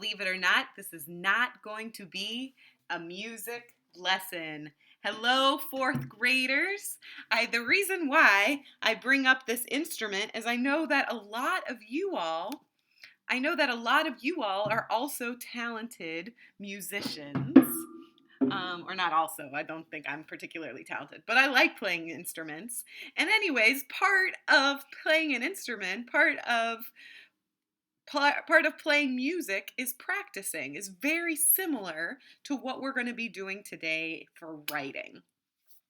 believe it or not, this is not going to be a music lesson. Hello, fourth graders. The reason why I bring up this instrument is I know that a lot of you all are also talented musicians. Or not also, I don't think I'm particularly talented, but I like playing instruments. And anyways, part of playing an instrument, part of playing music is practicing, is very similar to what we're going to be doing today for writing.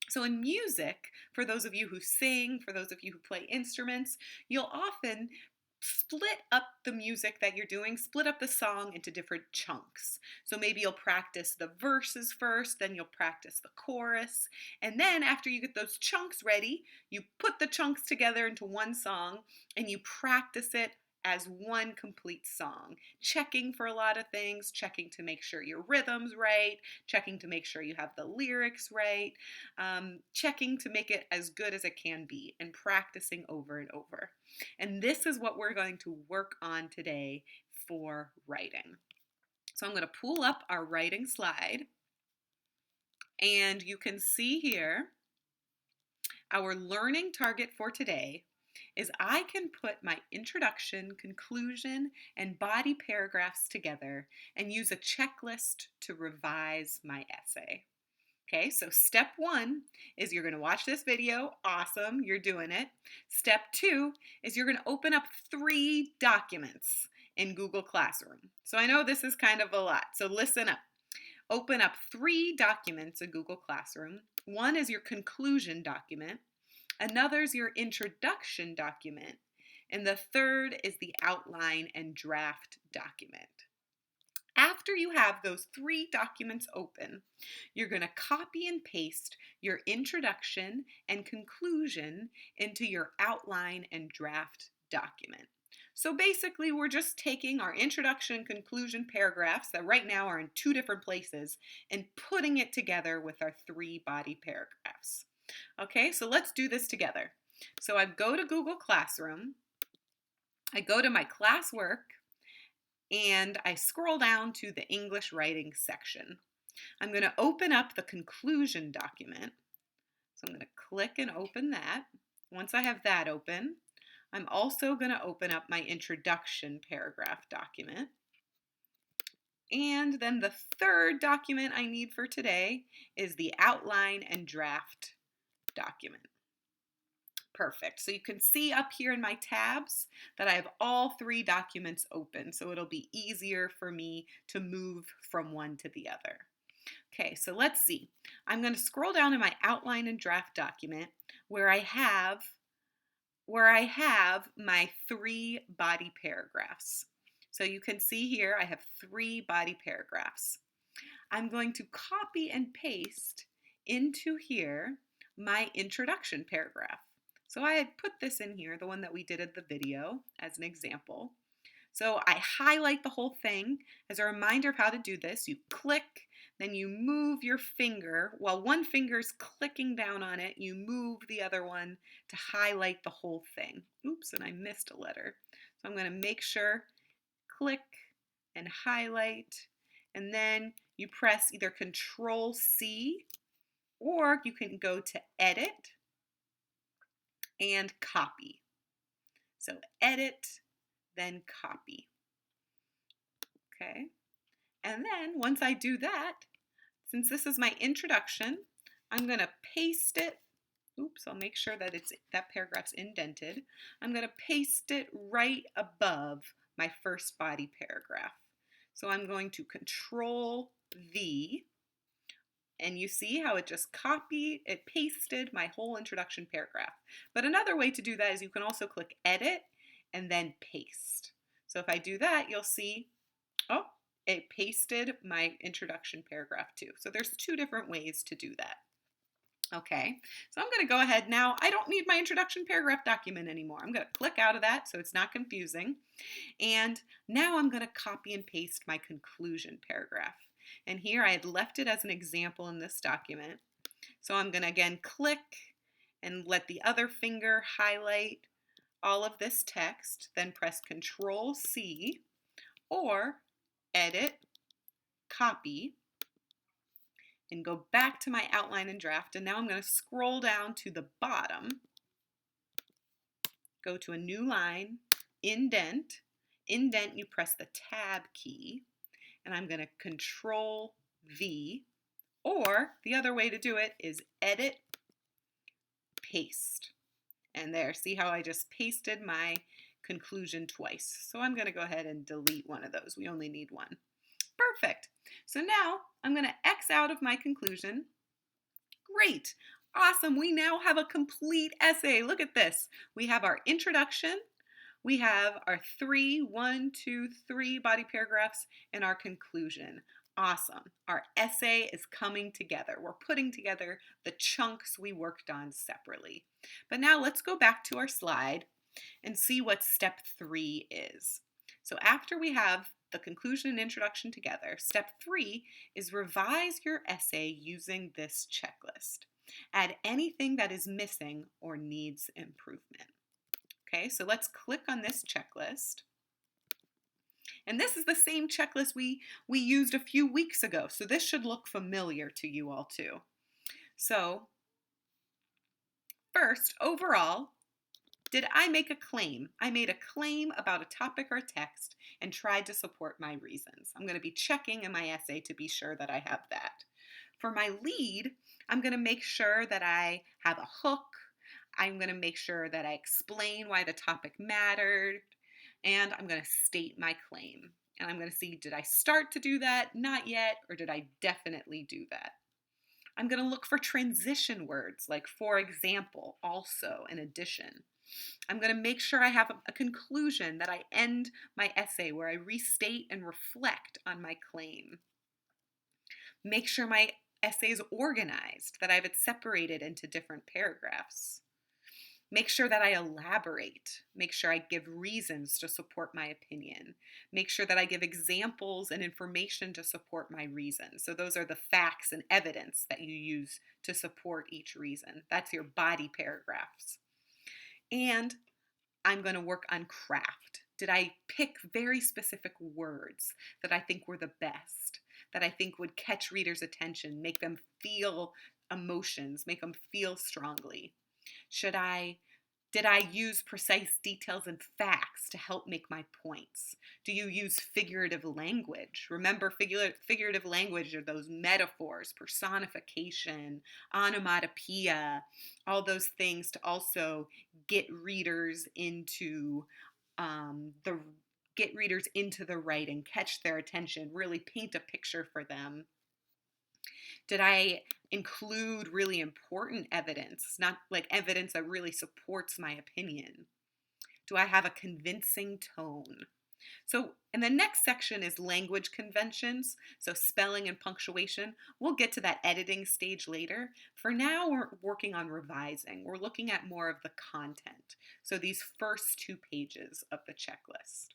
So in music, for those of you who sing, for those of you who play instruments, you'll often split up the music that you're doing, split up the song into different chunks. So maybe you'll practice the verses first, then you'll practice the chorus, and then after you get those chunks ready, you put the chunks together into one song and you practice it as one complete song, checking for a lot of things, checking to make sure your rhythm's right, checking to make sure you have the lyrics right, checking to make it as good as it can be, and practicing over and over. And this is what we're going to work on today for writing. So I'm going to pull up our writing slide, and you can see here our learning target for today is I can put my introduction, conclusion, and body paragraphs together and use a checklist to revise my essay. Okay, so step one is you're going to watch this video. Awesome, you're doing it. Step two is you're going to open up 3 documents in Google Classroom. So I know this is kind of a lot, so listen up. Open up 3 documents in Google Classroom. One is your conclusion document. Another is your introduction document. And the third is the outline and draft document. After you have those 3 documents open, you're going to copy and paste your introduction and conclusion into your outline and draft document. So basically, we're just taking our introduction and conclusion paragraphs that right now are in 2 different places and putting it together with our 3 body paragraphs. Okay, so let's do this together. So I go to Google Classroom, I go to my classwork, and I scroll down to the English writing section. I'm going to open up the conclusion document. So I'm going to click and open that. Once I have that open, I'm also going to open up my introduction paragraph document. And then the third document I need for today is the outline and draft document. Perfect. So you can see up here in my tabs that I have all 3 documents open, so it'll be easier for me to move from one to the other. Okay, so let's see. I'm going to scroll down in my outline and draft document where I have my 3 body paragraphs. So you can see here I have 3 body paragraphs. I'm going to copy and paste into here my introduction paragraph. So I had put this in here, the one that we did in the video, as an example. So I highlight the whole thing. As a reminder of how to do this, you click, then you move your finger. While one finger is clicking down on it, you move the other one to highlight the whole thing. Oops, and I missed a letter. So I'm going to make sure, click and highlight, and then you press either Control C, or you can go to Edit and Copy. So Edit, then Copy. Okay, and then once I do that, since this is my introduction, I'm going to paste it. Oops, I'll make sure that that paragraph's indented. I'm going to paste it right above my first body paragraph. So I'm going to Control V, and you see how it just pasted my whole introduction paragraph. But another way to do that is you can also click Edit and then Paste. So if I do that, you'll see, oh, it pasted my introduction paragraph too. So there's 2 different ways to do that. Okay, so I'm going to go ahead now. I don't need my introduction paragraph document anymore. I'm going to click out of that so it's not confusing. And now I'm going to copy and paste my conclusion paragraph. And here I had left it as an example in this document. So I'm going to again click and let the other finger highlight all of this text, then press Control C or edit, copy, and go back to my outline and draft. And now I'm going to scroll down to the bottom, go to a new line, indent. Indent, you press the tab key, and I'm going to Control V, or the other way to do it is edit, paste. And there, see how I just pasted my conclusion twice. So I'm going to go ahead and delete one of those. We only need one. Perfect. So now I'm going to X out of my conclusion. Great. Awesome. We now have a complete essay. Look at this. We have our introduction. We have our three body paragraphs and our conclusion. Awesome. Our essay is coming together. We're putting together the chunks we worked on separately. But now let's go back to our slide and see what step 3 is. So after we have the conclusion and introduction together, step 3 is revise your essay using this checklist. Add anything that is missing or needs improvement. Okay, so let's click on this checklist. And this is the same checklist we used a few weeks ago, so this should look familiar to you all too. So first, overall, did I make a claim? I made a claim about a topic or a text and tried to support my reasons. I'm going to be checking in my essay to be sure that I have that. For my lead, I'm going to make sure that I have a hook. I'm going to make sure that I explain why the topic mattered, and I'm going to state my claim. And I'm going to see, did I start to do that? Not yet, or did I definitely do that? I'm going to look for transition words like for example, also, in addition. I'm going to make sure I have a conclusion, that I end my essay where I restate and reflect on my claim. Make sure my essay is organized, that I have it separated into different paragraphs. Make sure that I elaborate. Make sure I give reasons to support my opinion. Make sure that I give examples and information to support my reason. So those are the facts and evidence that you use to support each reason. That's your body paragraphs. And I'm going to work on craft. Did I pick very specific words that I think were the best, that I think would catch readers' attention, make them feel emotions, make them feel strongly? Did I use precise details and facts to help make my points? Do you use figurative language? Remember, figurative language are those metaphors, personification, onomatopoeia, all those things to also get readers into the writing, catch their attention, really paint a picture for them. Did I include really important evidence, not like evidence that really supports my opinion? Do I have a convincing tone? So, and the next section is language conventions, so spelling and punctuation. We'll get to that editing stage later. For now, we're working on revising. We're looking at more of the content, so these first 2 pages of the checklist.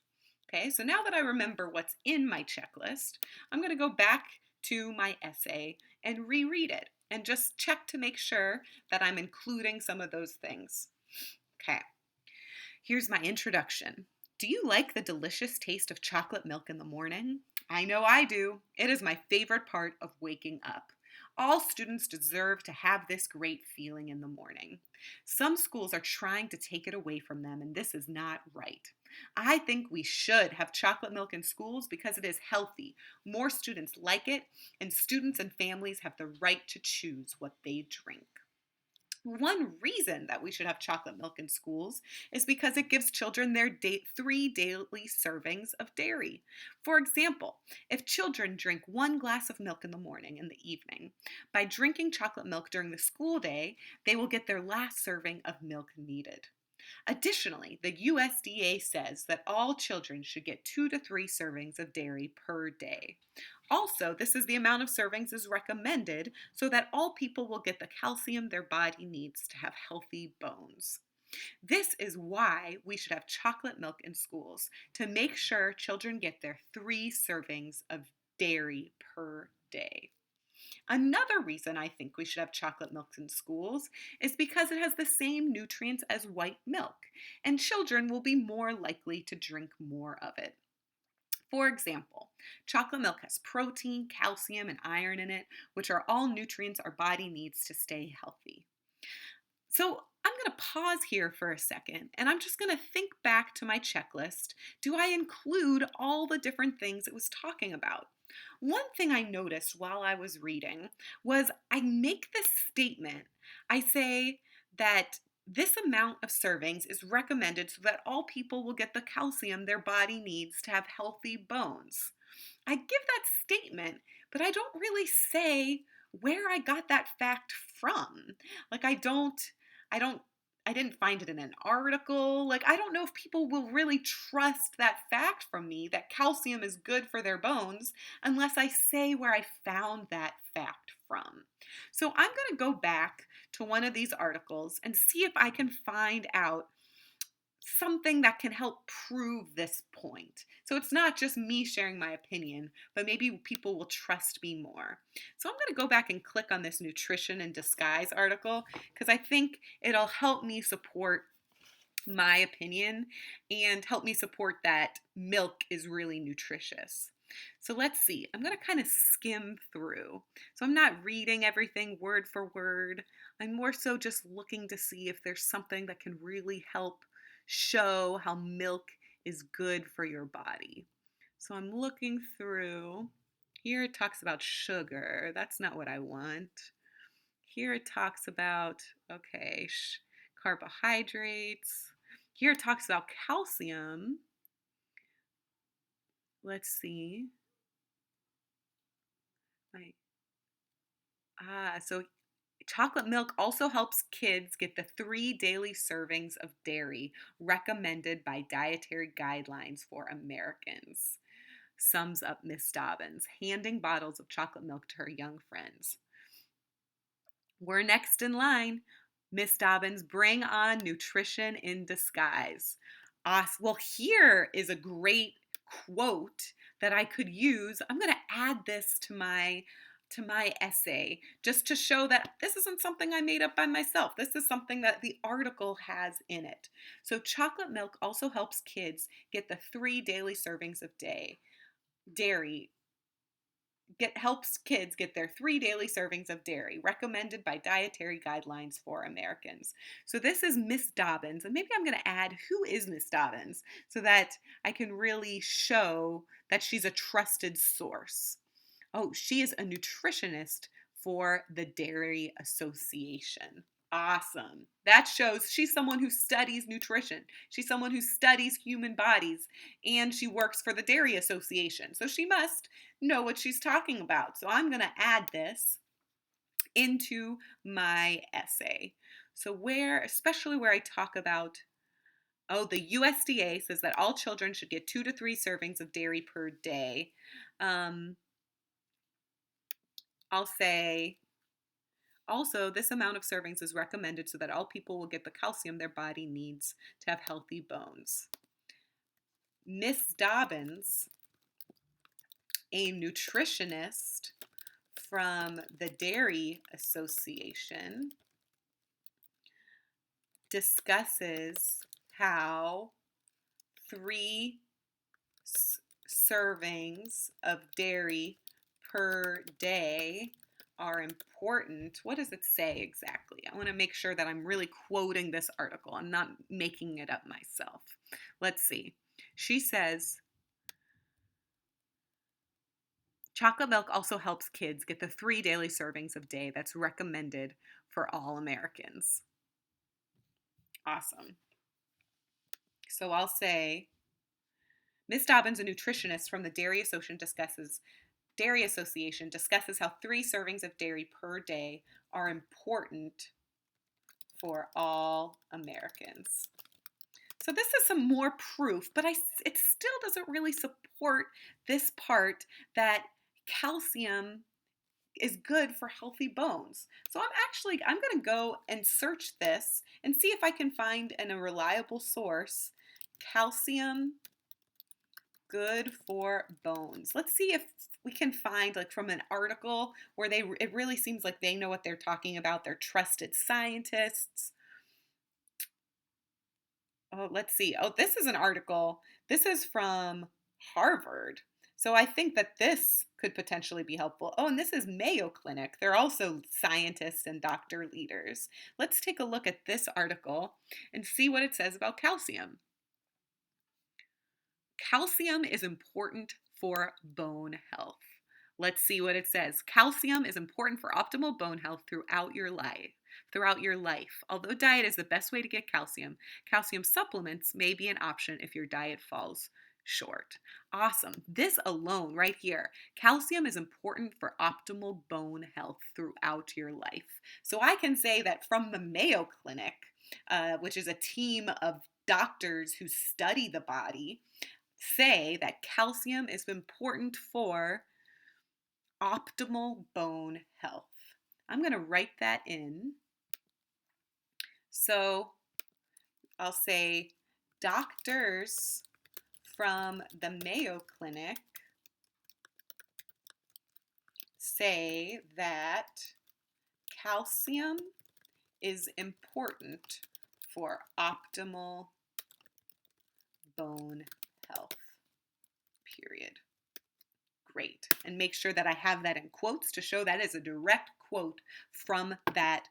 Okay, so now that I remember what's in my checklist, I'm going to go back to my essay and reread it and just check to make sure that I'm including some of those things. Okay, here's my introduction. Do you like the delicious taste of chocolate milk in the morning? I know I do. It is my favorite part of waking up. All students deserve to have this great feeling in the morning. Some schools are trying to take it away from them, and this is not right. I think we should have chocolate milk in schools because it is healthy. More students like it, and students and families have the right to choose what they drink. One reason that we should have chocolate milk in schools is because it gives children their 3 daily servings of dairy. For example, if children drink 1 glass of milk in the morning and the evening, by drinking chocolate milk during the school day, they will get their last serving of milk needed. Additionally, the USDA says that all children should get 2 to 3 servings of dairy per day. Also, this is the amount of servings is recommended so that all people will get the calcium their body needs to have healthy bones. This is why we should have chocolate milk in schools, to make sure children get their 3 servings of dairy per day. Another reason I think we should have chocolate milk in schools is because it has the same nutrients as white milk, and children will be more likely to drink more of it. For example, chocolate milk has protein, calcium, and iron in it, which are all nutrients our body needs to stay healthy. So I'm going to pause here for a second and I'm just going to think back to my checklist. Do I include all the different things it was talking about? One thing I noticed while I was reading was I make this statement. I say that this amount of servings is recommended so that all people will get the calcium their body needs to have healthy bones. I give that statement, but I don't really say where I got that fact from. Like I don't I didn't find it in an article. Like I don't know if people will really trust that fact from me that calcium is good for their bones unless I say where I found that fact from. So I'm going to go back to one of these articles and see if I can find out something that can help prove this point. So it's not just me sharing my opinion, but maybe people will trust me more. So I'm going to go back and click on this Nutrition in Disguise article because I think it'll help me support my opinion and help me support that milk is really nutritious. So let's see. I'm going to kind of skim through. So I'm not reading everything word for word. I'm more so just looking to see if there's something that can really help show how milk is good for your body. So I'm looking through. Here it talks about sugar. That's not what I want. Here it talks about, okay, carbohydrates. Here it talks about calcium. Let's see. Right. So chocolate milk also helps kids get the 3 daily servings of dairy recommended by dietary guidelines for Americans. Sums up Miss Dobbins, handing bottles of chocolate milk to her young friends. We're next in line. Miss Dobbins, bring on nutrition in disguise. Well, here is a great quote that I could use. I'm going to add this to my essay just to show that this isn't something I made up by myself. This is something that the article has in it. So chocolate milk also helps kids get the 3 daily servings of dairy helps kids get their 3 daily servings of dairy recommended by dietary guidelines for Americans. So this is Miss Dobbins, and maybe I'm going to add who is Miss Dobbins so that I can really show that she's a trusted source. Oh, she is a nutritionist for the Dairy Association. Awesome. That shows she's someone who studies nutrition. She's someone who studies human bodies, and she works for the Dairy Association. So she must know what she's talking about. So I'm going to add this into my essay. So especially where I talk about, the USDA says that all children should get 2 to 3 servings of dairy per day. I'll say, also, this amount of servings is recommended so that all people will get the calcium their body needs to have healthy bones. Miss Dobbins, a nutritionist from the Dairy Association, discusses how 3 servings of dairy per day are important. What does it say exactly? I want to make sure that I'm really quoting this article. I'm not making it up myself. Let's see. She says, chocolate milk also helps kids get the 3 daily servings of day that's recommended for all Americans. Awesome. So I'll say, Ms. Dobbins, a nutritionist from the Dairy Association discusses how 3 servings of dairy per day are important for all Americans. So this is some more proof, but it still doesn't really support this part that calcium is good for healthy bones. So I'm going to go and search this and see if I can find in a reliable source calcium good for bones. Let's see if we can find like from an article where it really seems like they know what they're talking about. They're trusted scientists. Oh, let's see. Oh, this is an article. This is from Harvard. So I think that this could potentially be helpful. Oh, and this is Mayo Clinic. They're also scientists and doctor leaders. Let's take a look at this article and see what it says about calcium. Calcium is important for bone health. Let's see what it says. Calcium is important for optimal bone health throughout your life. Throughout your life. Although diet is the best way to get calcium, calcium supplements may be an option if your diet falls short. Awesome. This alone right here, calcium is important for optimal bone health throughout your life. So I can say that from the Mayo Clinic, which is a team of doctors who study the body, say that calcium is important for optimal bone health. I'm going to write that in. So I'll say doctors from the Mayo Clinic say that calcium is important for optimal bone health, period. Great. And make sure that I have that in quotes to show that is a direct quote from that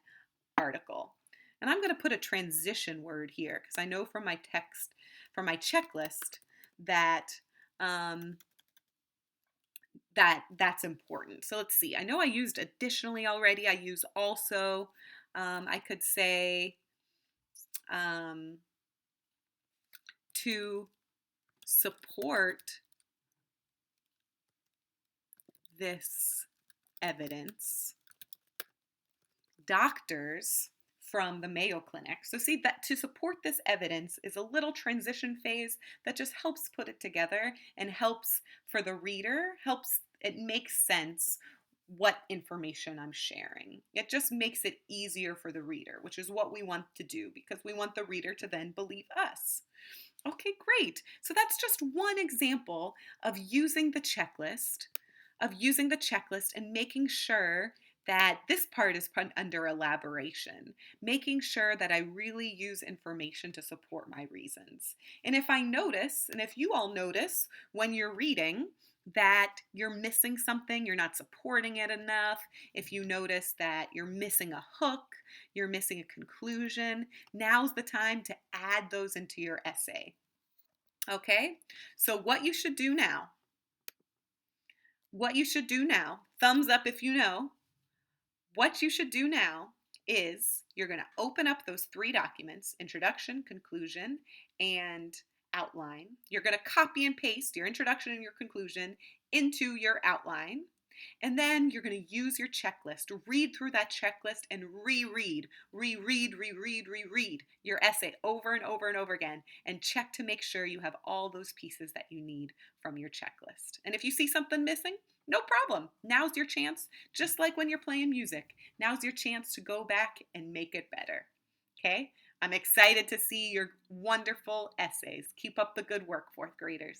article. And I'm going to put a transition word here because I know from my text, from my checklist, that that's important. So let's see. I know I used additionally already. I use also. I could say to support this evidence, doctors from the Mayo Clinic. So see that to support this evidence is a little transition phase that just helps put it together and helps for the reader, helps it make sense what information I'm sharing. It just makes it easier for the reader, which is what we want to do because we want the reader to then believe us. Okay, great. So that's just one example of using the checklist, and making sure that this part is put under elaboration, making sure that I really use information to support my reasons. And if I notice, and if you all notice when you're reading that you're missing something, you're not supporting it enough, if you notice that you're missing a hook, you're missing a conclusion, now's the time to add those into your essay. Okay, so what you should do now, thumbs up if you know, what you should do now is you're going to open up those 3 documents, introduction, conclusion, and outline. You're going to copy and paste your introduction and your conclusion into your outline. And then you're going to use your checklist. Read through that checklist and reread your essay over and over and over again and check to make sure you have all those pieces that you need from your checklist. And if you see something missing, no problem. Now's your chance, just like when you're playing music. Now's your chance to go back and make it better. Okay? I'm excited to see your wonderful essays. Keep up the good work, 4th graders.